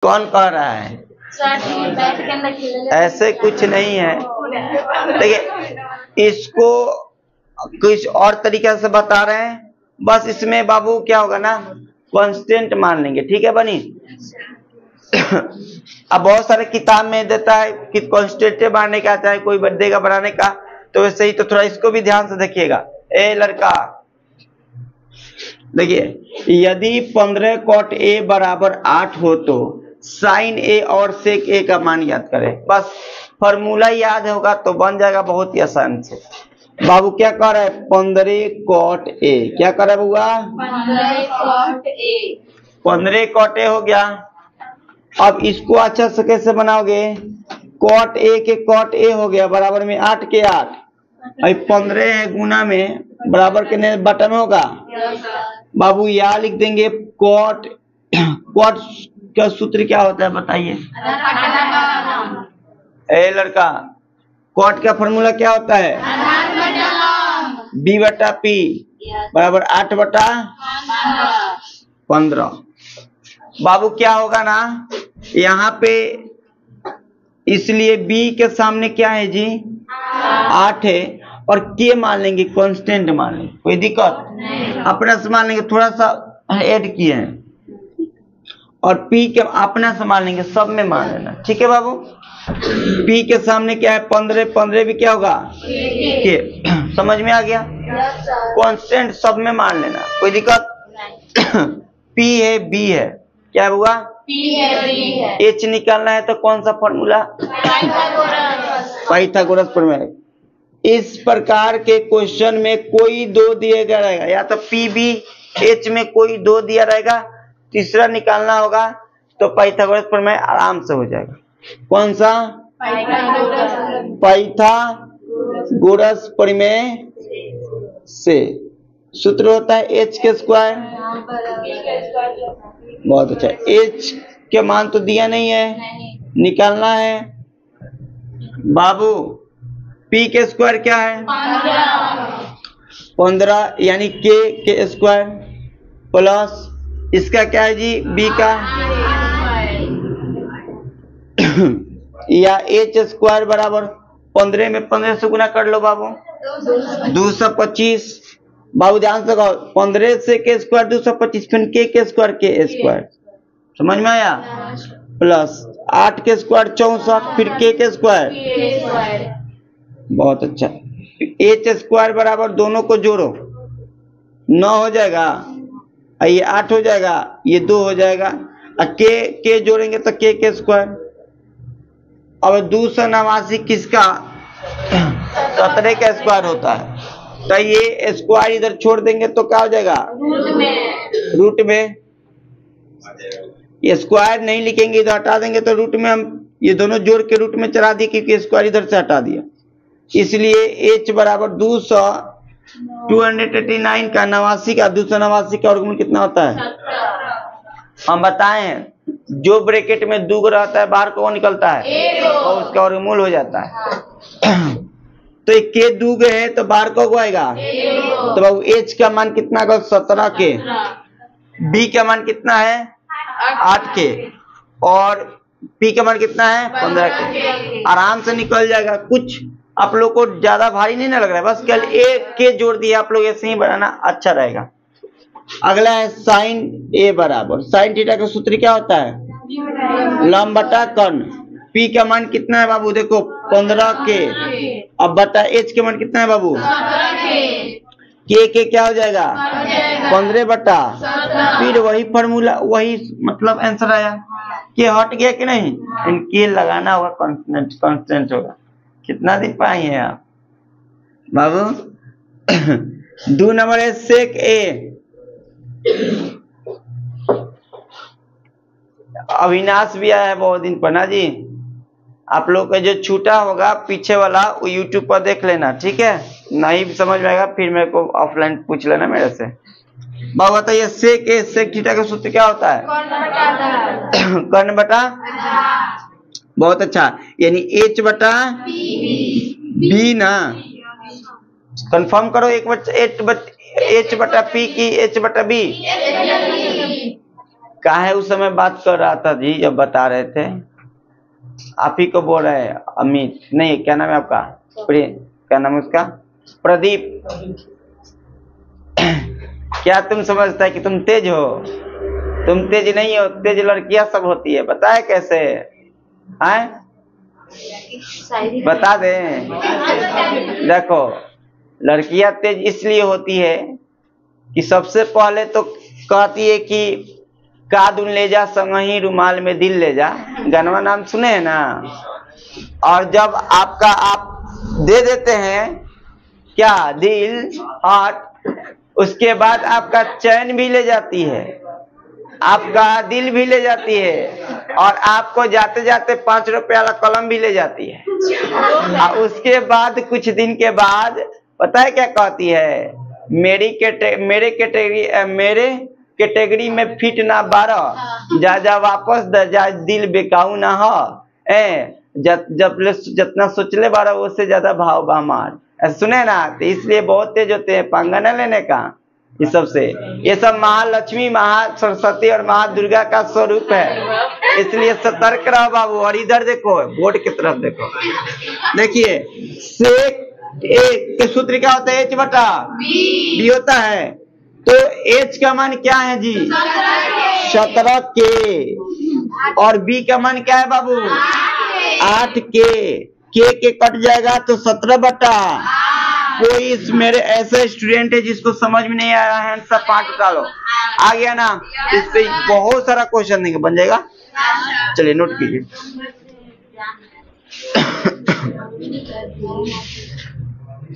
कौन कह रहा है? ऐसे कुछ नहीं है। देखिए इसको कुछ और तरीके से बता रहे हैं। बस इसमें बाबू क्या होगा ना, कांस्टेंट मान लेंगे। ठीक है बनी? अब बहुत सारे किताब में देता है कि कांस्टेंट मानने का, चाहे कोई देगा बनाने का, तो वैसे ही तो थोड़ा इसको भी ध्यान से देखिएगा। ए लड़का देखिए, यदि 15 cot A बराबर 8 हो तो साइन A और सेक A का मान याद करें। बस फॉर्मूला याद होगा तो बन जाएगा बहुत ही आसान से। बाबू क्या कर रहा है? 15 cot A। क्या कर रहा है बुआ? 15 cot A। 15 cot A हो गया। अब इसको अच्छा से कैसे बनाओगे? cot A के cot A हो गया बराबर में 8 के 8। अब 15 है गुना में बराबर के बटा में होगा। बाबू यहाँ लिख देंगे cot का सूत्र क्या होता है बताइए? ए लड़का, cot का फॉर्मूला क्या होता है? B बटा P बराबर 8 बटा 15। बाबू क्या होगा ना यहाँ पे, इसलिए B के सामने क्या है जी? 8 है और K मान लेंगे, कांस्टेंट मान लेंगे, कोई दिक्कत अपना से मान लेंगे, थोड़ा सा ऐड किए हैं। और P के अपना से मान लेंगे, सब में मान लेना। ठीक है बाबू? P के सामने क्या है? 15। 15 भी क्या होगा? K। समझ में आ गया? कांस्टेंट सब में मान लेना, कोई दिक्कत? P है B है, क्या हुआ? P है B है। H निकालना है तो कौन सा फॉर्मूला? पाइथागोरस प्रमेय। इस प्रकार के क्वेश्चन में कोई दो दिया गया रहेगा, या तो P B H में कोई दो दिया रहेगा, तीसरा निकालना होगा तो पाइथागोरस प्रमेय आराम से हो जाएगा। कौन सा? पाइथागोरस प्रमेय से सूत्र होता है h के स्क्वायर। बहुत अच्छा। h के मान तो दिया नहीं है, निकालना है बाबू। p के स्क्वायर क्या है? 15 यानी k के स्क्वायर प्लस इसका क्या है जी? b का या h स्क्वायर बराबर 15 में 15 से गुना कर लो बाबू, 225। बाबू ध्यान से कहो, 15 से के स्क्वायर 225, फिर के स्क्वायर के स्क्वायर, समझ में आया? प्लस 8 के स्क्वायर 64, फिर के स्क्वायर। बहुत अच्छा। एच स्क्वायर बराबर दोनों को जोड़ो, 9 हो जाएगा, ये 8 हो जाएगा, ये 2 हो जाएगा, और के जोड़ेंगे तो के स्क्वायर। अब 289 किसका? 17 का स्क्वायर होता है, तो ये स्क्वायर इधर छोड़ देंगे तो क्या हो जाएगा? रूट में। ये स्क्वायर नहीं लिखेंगे, इधर हटा देंगे तो रूट में, हम ये दोनों जोड़ के रूट में चला दिए क्योंकि स्क्वायर इधर से हटा दिया। इसलिए h बराबर 289 का 89 का 289 का वर्गमूल कितना होता है? हम बताएं, जो ब्रैकेट में दो रहता है बाहर को निकलता है और उसका वर्गमूल हो जाता है। तो एक के दूग है तो बाहर को आएगा, तो बाबू h का मान कितना का? 17 के। b का मान कितना है? 8 के। और p का मान कितना है? 15 के। आराम से निकल जाएगा। कुछ आप लोग को ज्यादा भारी नहीं ना लग रहा है, बस केवल एक के जोड़ दिया, आप लोग ऐसे ही बनाना अच्छा रहेगा। अगला है साइन a बराबर, साइन थीटा का सूत्र क्या होता है? लंब बटा कर्ण। p का मान कितना है बाबू? देखो 15 के। अब बटा h के मान कितना है बाबू? के क्या हो जाएगा? 15 बटा, फिर वही फॉर्मूला, वही मतलब आंसर आया। के हट गया कि नहीं? के लगाना होगा, कांस्टेंट होगा। कितना दे पाए हैं आप बाबू? 2 नंबर है सेक ए। अविनाश भी आया है बहुत दिन पर ना जी। आप लोग का जो छूटा होगा पीछे वाला वो यूट्यूब पर देख लेना, ठीक है? नहीं समझ में आएगा फिर मेरे को ऑफलाइन पूछ लेना मेरे से। बाबू बताइए, सेक ए सेक थीटा का सूत्र क्या होता है? कर्ण बटा। बहुत अच्छा, यानी h बटा b ना। कंफर्म करो, एक बच्चा h बटा p की h बटा b। काहे उस समय बात कर रहा था जी जब बता रहे थे? आप ही को बोल रहे हैं अमित, नहीं क्या नाम है आपका? क्या नाम है उसका? प्रदीप। क्या तुम समझता है कि तुम तेज हो? तुम तेज नहीं हो, तेज लड़कियां सब होती है। बताए कैसे हैं? बता दे। देखो लड़कियां तेज इसलिए होती है कि सबसे पहले तो कहती है कि कादुन ले जा संगही रुमाल में दिल ले जा, गनवा नाम सुने हैं ना। और जब आपका आप दे देते हैं क्या दिल हार्ट, उसके बाद आपका चैन भी ले जाती है, आपका दिल भी ले जाती है, और आपको जाते जाते 5 रुपए वाला कलम भी ले जाती है। और उसके बाद कुछ दिन के बाद पता है क्या कहती है? मेरे कैटेगरी में फिट ना 12, जा जा वापस द जा दिल बेकाऊ ना हो। जितना सोचले 12 उससे ज्यादा भाव बामार, सुने ना। तो इसलिए बहुत तेज होते हैं, पंगा न लेने का इस सब से। ये सब महालक्ष्मी, महा सरस्वती और महादुर्गा का स्वरूप है, इसलिए सतर्क रहो बाबू। और इधर देखो बोर्ड की तरफ देखो, देखिए सेक के सूत्र क्या होता है? H बटा बी होता है। तो H का मान क्या है जी? 17 के। और B का मान क्या है बाबू? 8 के कट जाएगा तो 17 बटा। कोई इस मेरे ऐसे स्टूडेंट है जिसको समझ में नहीं आ रहा है, सब 5 डालो। आ गया ना? इस पे बहुत सारा क्वेश्चन देंगे, बन जाएगा। चलिए नोट कीजिए।